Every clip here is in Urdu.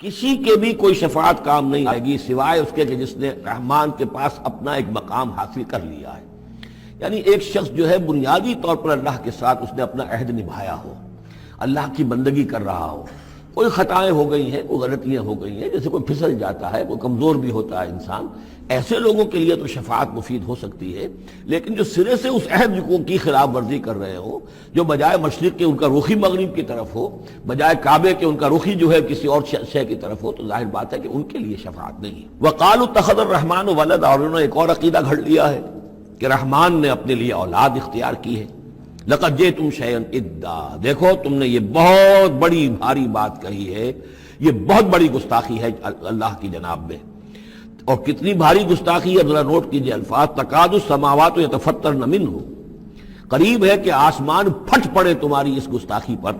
کسی کے بھی کوئی شفاعت کام نہیں آئے گی سوائے اس کے کہ جس نے رحمان کے پاس اپنا ایک مقام حاصل کر لیا ہے. یعنی ایک شخص جو ہے بنیادی طور پر اللہ کے ساتھ اس نے اپنا عہد نبھایا ہو، اللہ کی بندگی کر رہا ہو، کوئی خطائیں ہو گئی ہیں، کوئی غلطیاں ہو گئی ہیں، جیسے کوئی پھسل جاتا ہے، کوئی کمزور بھی ہوتا ہے انسان، ایسے لوگوں کے لیے تو شفاعت مفید ہو سکتی ہے. لیکن جو سرے سے اس عہد کی خلاف ورزی کر رہے ہو، جو بجائے مشرق کے ان کا رخی مغرب کی طرف ہو، بجائے کعبے کے ان کا رخی جو ہے کسی اور شے کی طرف ہو، تو ظاہر بات ہے کہ ان کے لیے شفاعت نہیں. وقالوا اتخذ الرحمن ولدا، اور انہوں نے ایک اور عقیدہ گھڑ لیا ہے کہ رحمان نے اپنے لیے اولاد اختیار کی ہے. لقد جئتم شیئا ادا، دیکھو تم نے یہ بہت بڑی بھاری بات کہی ہے، یہ بہت بڑی گستاخی ہے اللہ کی جناب میں. اور کتنی بھاری گستاخی ہے ذرا نوٹ کیجئے الفاظ. تکاد السماوات یتفطرن منہ، قریب ہے کہ آسمان پھٹ پڑے تمہاری اس گستاخی پر.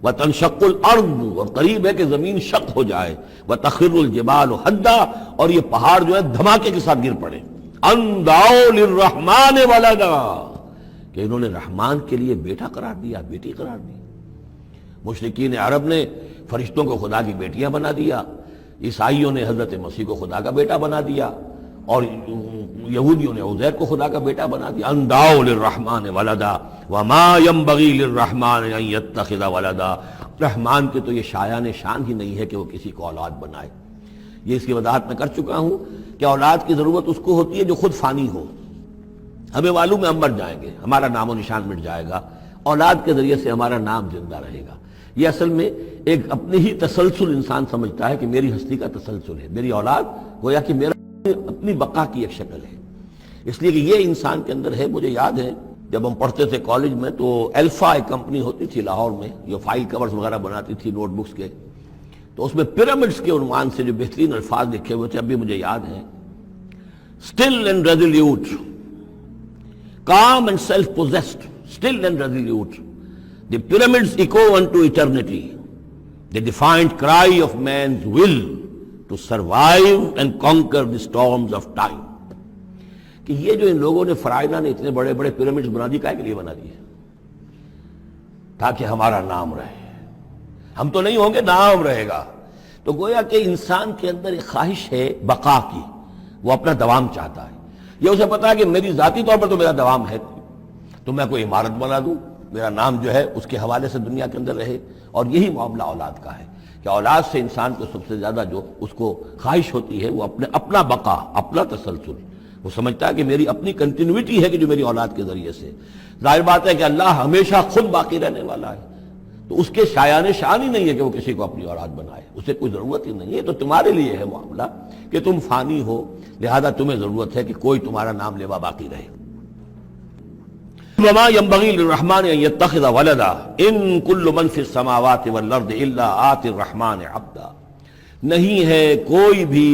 وتنشق الارض، اور قریب ہے کہ زمین شق ہو جائے. وتخر الجبال حدا، اور یہ پہاڑ جو ہے دھماکے کے ساتھ گر پڑے. ان دعوا للرحمن ولدا، کہ انہوں نے رحمان کے لیے بیٹا قرار دیا، بیٹی قرار دی. مشرکین عرب نے فرشتوں کو خدا کی بیٹیاں بنا دیا، عیسائیوں نے حضرت مسیح کو خدا کا بیٹا بنا دیا، اور یہودیوں نے عزیر کو خدا کا بیٹا بنا دیا. ان دعوا للرحمن ولدا وما ينبغي للرحمن ان يتخذ ولدا، رحمان کے تو یہ شایان شان ہی نہیں ہے کہ وہ کسی کو اولاد بنائے. یہ اس کی وضاحت میں کر چکا ہوں کہ اولاد کی ضرورت اس کو ہوتی ہے جو خود فانی ہو. ہمیں معلوم ہے ہم مر جائیں گے، ہمارا نام و نشان مٹ جائے گا، اولاد کے ذریعے سے ہمارا نام زندہ رہے گا. یہ اصل میں ایک اپنے ہی تسلسل انسان سمجھتا ہے کہ میری ہستی کا تسلسل ہے، میری اولاد گویا کہ میرا اپنی بقا کی ایک شکل ہے. اس لیے کہ یہ انسان کے اندر ہے. مجھے یاد ہے جب ہم پڑھتے تھے کالج میں تو الفا ایک کمپنی ہوتی تھی لاہور میں جو فائل کورز وغیرہ بناتی تھی نوٹ بکس کے، تو اس میں پیرامڈز کے عنوان سے جو بہترین الفاظ لکھے ہوئے تھے اب بھی مجھے یاد ہیں. Still and resolute, calm and self-possessed, still and resolute. The pyramids echo unto eternity, the defiant cry of man's will to survive and conquer the storms of time. کہ یہ جو ان لوگوں نے فرائضہ نے اتنے بڑے بڑے پیرامڈز بنا دی، کائے کے لیے بنا دیے؟ تاکہ ہمارا نام رہے. ہم تو نہیں ہوں گے، نام رہے گا. تو گویا کہ انسان کے اندر ایک خواہش ہے بقا کی، وہ اپنا دوام چاہتا ہے. یہ اسے پتا ہے کہ میری ذاتی طور پر تو میرا دوام ہے، تو میں کوئی عمارت بنا دوں، میرا نام جو ہے اس کے حوالے سے دنیا کے اندر رہے. اور یہی معاملہ اولاد کا ہے کہ اولاد سے انسان کو سب سے زیادہ جو اس کو خواہش ہوتی ہے وہ اپنا بقا، اپنا تسلسل. وہ سمجھتا ہے کہ میری اپنی کنٹینیوٹی ہے کہ جو میری اولاد کے ذریعے سے. ظاہر بات ہے کہ اللہ ہمیشہ خود باقی رہنے والا ہے، تو اس کے شایان شان ہی نہیں ہے کہ وہ کسی کو اپنی اولاد بنائے. اسے کوئی ضرورت ہی نہیں ہے. تو تمہارے لیے ہے معاملہ کہ تم فانی ہو، لہذا تمہیں ضرورت ہے کہ کوئی تمہارا نام لیوا باقی رہے. وما ينبغي للرحمن ان يتخذ ولدا ان كل من في السماوات والارض الا آتي الرحمن عبدا، نہیں ہے کوئی بھی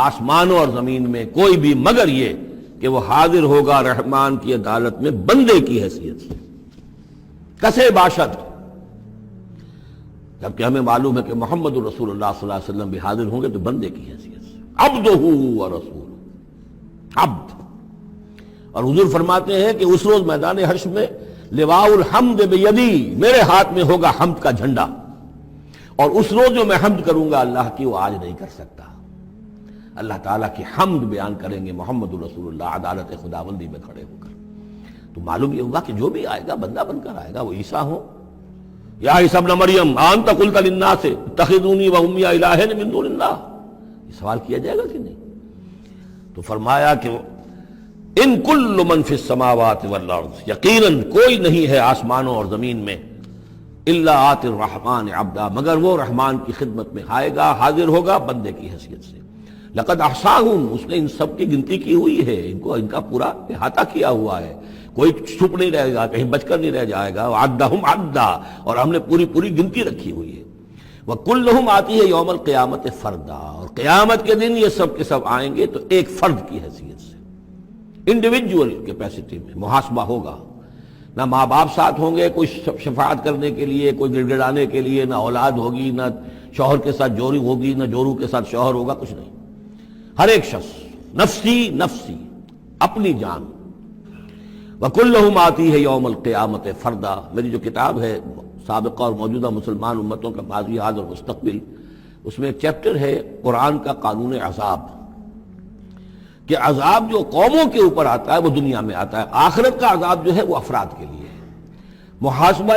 آسمانوں اور زمین میں کوئی بھی مگر یہ کہ وہ حاضر ہوگا رحمان کی عدالت میں بندے کی حیثیت سے. کسے باشد، جبکہ ہمیں معلوم ہے کہ محمد رسول اللہ صلی اللہ علیہ وسلم بھی حاضر ہوں گے تو بندے کی حیثیت سے. عبدہ ورسول، عبد. اور حضور فرماتے ہیں کہ اس روز میدان حشر میں لواء الحمد بیدی، میرے ہاتھ میں ہوگا حمد کا جھنڈا، اور اس روز جو میں حمد کروں گا اللہ کی وہ آج نہیں کر سکتا. اللہ تعالیٰ کی حمد بیان کریں گے محمد رسول اللہ عدالت خداوندی میں کھڑے ہو کر. تو معلوم یہ ہوگا کہ جو بھی آئے گا بندہ بن کر آئے گا، وہ عیسیٰ ہو یا عیسیٰ ابن مریم انت قلت للناس اتخذونی وامی الہین من دون اللہ، یہ سوال کیا جائے گا کہ نہیں. تو فرمایا کہ ان کل من فی السماوات والارض، یقیناً کوئی نہیں ہے آسمانوں اور زمین میں الا آتی الرحمن عبدا، مگر وہ رحمان کی خدمت میں آئے گا، حاضر ہوگا بندے کی حیثیت سے. لقد احصاہم، اس نے ان سب کی گنتی کی ہوئی ہے، ان کا پورا احاطہ کیا ہوا ہے، کوئی چھپ نہیں رہے گا، کہیں بچ کر نہیں رہ جائے گا. وعدہم عدا، اور ہم نے پوری گنتی رکھی ہوئی ہے. وکلہم آتی ہے یوم القیامت فردا، اور قیامت کے دن یہ سب کے سب آئیں گے تو ایک فرد کی حیثیت سے، انڈیویجول کیپیسٹی میں محاسبہ ہوگا. نہ ماں باپ ساتھ ہوں گے کوئی شفاعت کرنے کے لیے، کوئی گڑ گڑانے کے لیے، نہ اولاد ہوگی، نہ شوہر کے ساتھ جوری ہوگی، نہ جورو کے ساتھ شوہر ہوگا، کچھ نہیں. ہر ایک شخص نفسی نفسی، اپنی جان. وَكُلُّهُمْ آتی ہے یوم القیامت فردا. میری جو کتاب ہے سابقہ اور موجودہ مسلمان امتوں کا ماضی حال اور مستقبل، اس میں ایک چیپٹر ہے قرآن کا قانون عذاب، کہ عذاب جو قوموں کے اوپر آتا ہے وہ دنیا میں آتا ہے، آخرت کا عذاب جو ہے وہ افراد کے لیے ہے۔ محاسبہ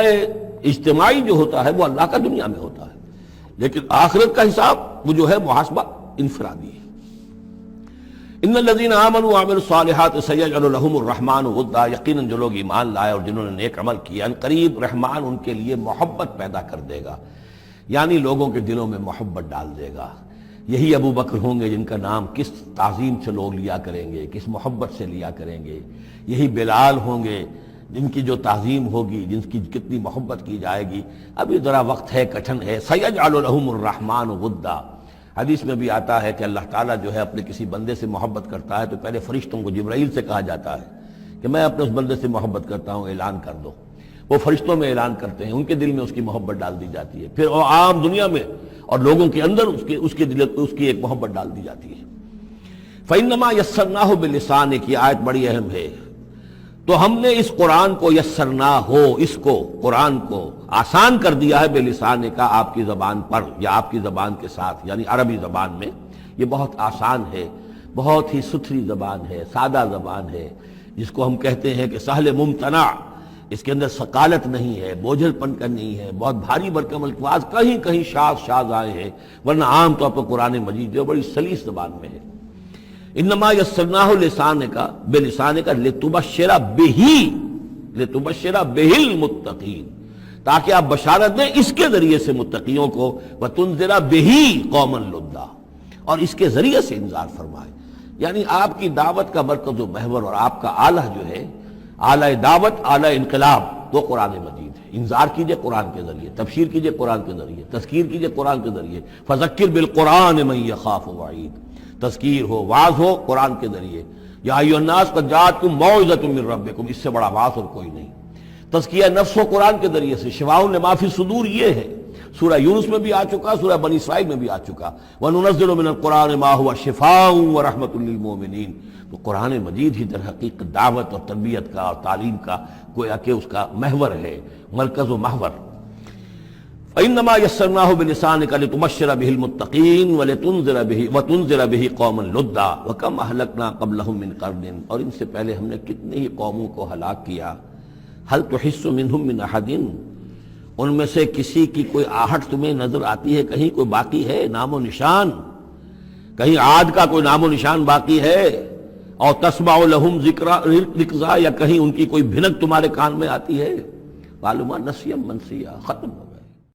اجتماعی جو ہوتا ہے وہ اللہ کا دنیا میں ہوتا ہے، لیکن آخرت کا حساب وہ جو ہے محاسبہ انفرادی ہے۔ ان الذین آمنوا وعملوا الصالحات سیجعل لهم الرحمن ودا، یقیناً جو لوگ ایمان لائے اور جنہوں نے نیک عمل کیا، ان قریب رحمان ان کے لیے محبت پیدا کر دے گا، یعنی لوگوں کے دلوں میں محبت ڈال دے گا۔ یہی ابو بکر ہوں گے جن کا نام کس تعظیم سے لوگ لیا کریں گے، کس محبت سے لیا کریں گے۔ یہی بلال ہوں گے جن کی جو تعظیم ہوگی، جن کی کتنی محبت کی جائے گی۔ ابھی ذرا وقت ہے، کٹھن ہے۔ سیجعل لهم الرحمن ودا، حدیث میں بھی آتا ہے کہ اللہ تعالیٰ جو ہے اپنے کسی بندے سے محبت کرتا ہے تو پہلے فرشتوں کو، جبرائیل سے کہا جاتا ہے کہ میں اپنے اس بندے سے محبت کرتا ہوں، اعلان کر دو۔ وہ فرشتوں میں اعلان کرتے ہیں، ان کے دل میں اس کی محبت ڈال دی جاتی ہے، پھر وہ عام دنیا میں اور لوگوں کے اندر اس کے دل اس کی ایک محبت ڈال دی جاتی ہے۔ فَإِنَّمَا يَسَّرْنَاهُ بِلِسَانِكَ، یہ آیت بڑی اہم ہے۔ تو ہم نے اس قرآن کو یسرنا ہو، اس کو قرآن کو آسان کر دیا ہے، بلسان کا، آپ کی زبان پر یا آپ کی زبان کے ساتھ، یعنی عربی زبان میں۔ یہ بہت آسان ہے، بہت ہی ستھری زبان ہے، سادہ زبان ہے، جس کو ہم کہتے ہیں کہ سہل ممتنع، اس کے اندر ثقالت نہیں ہے، بوجھل پن کا نہیں ہے، بہت بھاری بھرکم الفاظ کہیں کہیں شاذ آئے ہیں، ورنہ عام طور پر قرآن مجید جو بڑی سلیس زبان میں ہے۔ انما یسرناہ لسانک، بلسانک لتبشر بہ المتقین، تاکہ آپ بشارت دیں اس کے ذریعے سے متقیوں کو، وتنذر بہ قوما لدا، اور اس کے ذریعے سے انذار فرمائے۔ یعنی آپ کی دعوت کا مرکز و محور اور آپ کا آلہ جو ہے، آلہ دعوت، آلہ انقلاب، وہ قرآن مجید ہے۔ انذار کیجئے قرآن کے ذریعے، تبشیر کیجئے قرآن کے ذریعے، تذکیر کیجئے قرآن کے ذریعے۔ فذکر بالقرآن من یخاف وعید، تذکیر ہو، وعظ ہو قرآن کے ذریعے۔ یا ایھا الناس قد جاءتکم موعظۃ من ربکم، اس سے بڑا وعظ اور کوئی نہیں۔ تزکیہ نفس و قرآن کے ذریعے سے، شفاء لما فی الصدور یہ ہے، سورہ یونس میں بھی آ چکا، سورہ بنی اسرائیل میں بھی آ چکا، وَنُنَزِّلُ مِنَ الْقُرْآنِ مَا هُوَ شِفَاءٌ وَرَحْمَةٌ لِّلْمُؤْمِنِينَ۔ تو قرآن مجید ہی در حقیقت دعوت اور تربیت کا اور تعلیم کا گویا کہ اس کا محور ہے، مرکز و محور۔ فَإِنَّمَا يَسَّرْنَاهُ بِلِسَانِكَ لِتُبَشِّرَ بِهِ الْمُتَّقِينَ وَتُنذِرَ بِهِ قَوْمًا لُدًّا وَكَمْ أَهْلَكْنَا قَبْلَهُم مِّن قَرْنٍ، اور ان سے پہلے ہم نے کتنی ہی قوموں کو ہلاک کیا۔ هَلْ تُحِسُّ مِنْهُم مِّنْ أَحَدٍ، ان میں سے کسی کی کوئی آہٹ تمہیں نظر آتی ہے؟ کہیں کوئی باقی ہے نام و نشان؟ کہیں عاد کا کوئی نام و نشان باقی ہے؟ اور تسمع لهم ذکرا، یا کہیں ان کی کوئی بھنک تمہارے کان میں آتی ہے؟ معلومات نسیم منسیہ، ختم ہو۔